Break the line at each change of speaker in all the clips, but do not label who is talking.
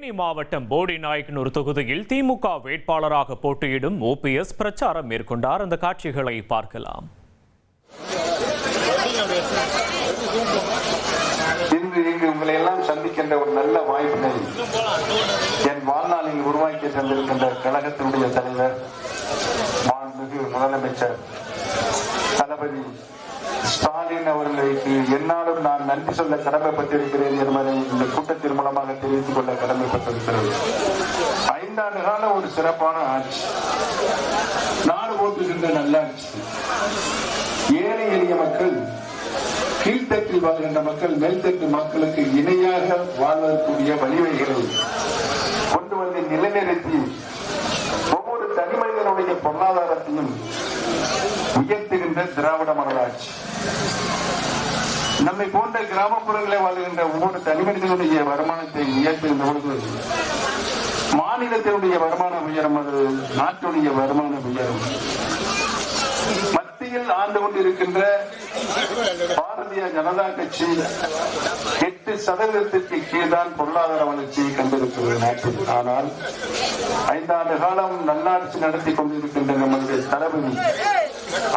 தேனி மாவட்டம் போடிநாயக்கனூர் தொகுதியில் திமுக வேட்பாளராக போட்டியிடும் ஓபிஎஸ் பிரச்சாரம் மேற்கொண்டார். அந்த காட்சிகளை பார்க்கலாம்.
இன்று உங்களை எல்லாம் சந்திக்கின்ற ஒரு நல்ல வாய்ப்பினை என் வாழ்நாளில் உருவாக்கி தந்திருக்கின்ற கழகத்தினுடைய தலைவர் மாண்புமிகு முதலமைச்சர் தளபதி ஸ்டாலின் அவர்களுக்கு என்னாலும் நான் நன்றி சொல்ல கடமைப்பட்டிருக்கிறேன் என்பதை இந்த கூட்டத்தின் மூலமாக தெரிவித்துக் கொள்ள கடமைப்பட்டிருக்கிறது. 5 ஆண்டு கால ஒரு சிறப்பான ஆட்சி, நாடு போட்டுகின்ற நல்லாட்சி, ஏழை எளிய மக்கள், கீழ்த்தட்டில் வாழ்கின்ற மக்கள் மேல்தட்டு மக்களுக்கு இணையாக வாழ்வதற்குரிய வழிவகைகளை கொண்டு வந்து நிலைநிறுத்தி ஒவ்வொரு தனி மனிதனுடைய பொருளாதாரத்தையும் உயர்த்துகின்ற திராவிட மாடல் ஆட்சி. நம்மை போன்ற கிராமப்புறங்களில் வாழ்கின்ற ஒவ்வொரு தனி மனிதனுடைய வருமானத்தை உயர்த்துகின்ற பொழுது மாநிலத்தினுடைய வருமானம் உயரும், அது நாட்டுடைய வருமானம் உயரும். மத்தியில் ஆண்டு கொண்டிருக்கின்ற பாரதிய ஜனதா கட்சி 8% கீழ்தான் பொருளாதார வளர்ச்சியை கண்டிருக்கிறது நாட்டில். ஆனால் 5 ஆண்டு காலம் நல்லாட்சி நடத்தி கொண்டிருக்கின்ற நம்முடைய தளபதி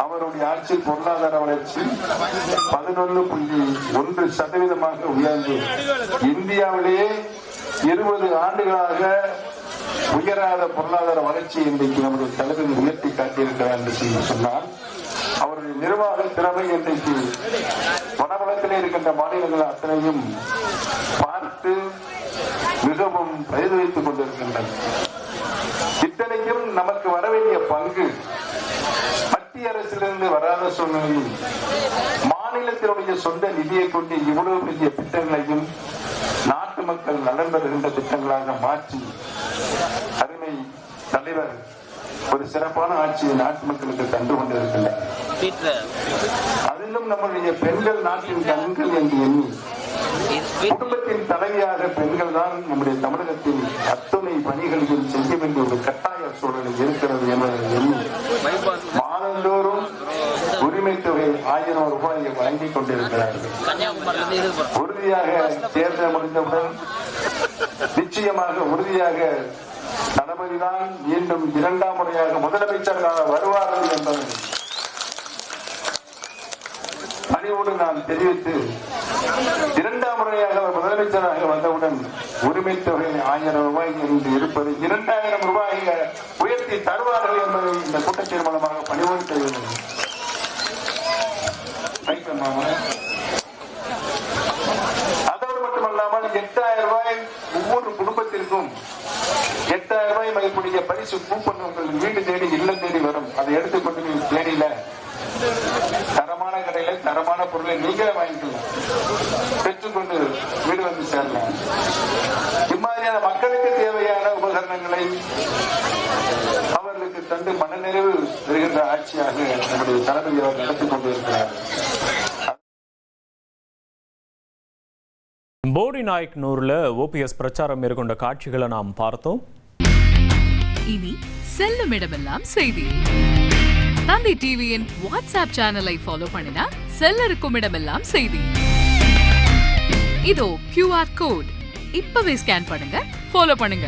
அவருடைய ஆட்சியில் பொருளாதார வளர்ச்சி 11.1% உயர்ந்து இந்தியாவிலேயே 20 ஆண்டுகளாக உயராத பொருளாதார வளர்ச்சி இன்றைக்கு நம்முடைய தளபதி உயர்த்தி காட்டியிருக்கிறார் என்று சொன்னால் அவருடைய நிர்வாக திறமை இன்றைக்கு வடவளத்திலே இருக்கின்ற மாநிலங்கள் அத்தனையும் பார்த்து மிகவும் பிரதிபலித்துக் கொண்டிருக்கின்றன. இத்தனைக்கும் நமக்கு வர வேண்டிய பங்கு மத்திய அரசிலிருந்து வராத சூழ்நிலையில் மாநிலத்தினுடைய சொந்த நிதியை கொண்டு இவ்வளவு பெரிய திட்டங்களையும் நாட்டு மக்கள் நலன் பெறுகின்ற திட்டங்களாக மாற்றி அருமை தலைவர் ஒரு சிறப்பான ஆட்சியை நாட்டு மக்களுக்கு தந்து கொண்டிருக்கின்றனர். அதிலும் நம்முடைய பெண்கள் நாட்டின் கண்கள் என்று எண்ணி குடும்பத்தின் தலைவியாக பெண்கள் தான் நம்முடைய தமிழகத்தில் அத்துணை பணிகளையும் செய்ய வேண்டிய ஒரு கட்டாய சூழலில் இருக்கிறது என்பதை எண்ணி மாதந்தோறும் உரிமை தொகை 1000 ரூபாயை வழங்கிக் கொண்டிருக்கிறார்கள். உறுதியாக தேர்தல் முடிந்தவுடன் நிச்சயமாக உறுதியாக தளபதிதான் மீண்டும் 2ஆம் முறையாக முதலமைச்சராக வருவார்கள் என்பதை பணியோடு நான் தெரிவித்து 2ஆம் முறையாக முதலமைச்சராக வந்தவுடன் உரிமை தொகை 1000 ரூபாய் என்று இருப்பது 2000 ரூபாய் உயர்த்தி தருவார்கள் என்பதை இந்த கூட்டத்தின் மூலமாக பணிவோடு தெரிவித்தது. அதோடு மட்டுமல்லாமல் 8000 ரூபாய் ஒவ்வொரு குடும்பத்திற்கும் 8000 ரூபாய் மதிப்புடைய பரிசு கூப்பன் உங்கள் வீடு தேடி இல்லம் தேடி வரும். அதை எடுத்துக்கொண்டு நீங்கள் தேடியில தரமான கடையில தரமான பொருளை நீங்களே வாங்கிக்கலாம், பெற்றுக்கொண்டு வீடு வந்து சேரலாம். இம்மாதிரியான மக்களுக்கு தேவையான உபகரணங்களை அவர்களுக்கு தந்து மனநிறைவு பெறுகின்ற ஆட்சியாக நம்முடைய தளபதி அவர் நடத்தி கொண்டிருக்கிறார்.
போடிநாயக்கனூர்ல ஓபிஎஸ் பிரச்சாரம் மேற்கொண்ட காட்சிகளை நாம் பார்த்தோம்.
இனி செல்லும் இடமெல்லாம் செய்தி. தந்தை டிவியின் வாட்ஸ்அப் சேனலை ஃபாலோ பண்ணினா செல்ல இருக்கும் இடமெல்லாம் செய்தி. இதோ QR கோட், இப்பவே ஸ்கேன் பண்ணுங்க, ஃபாலோ பண்ணுங்க.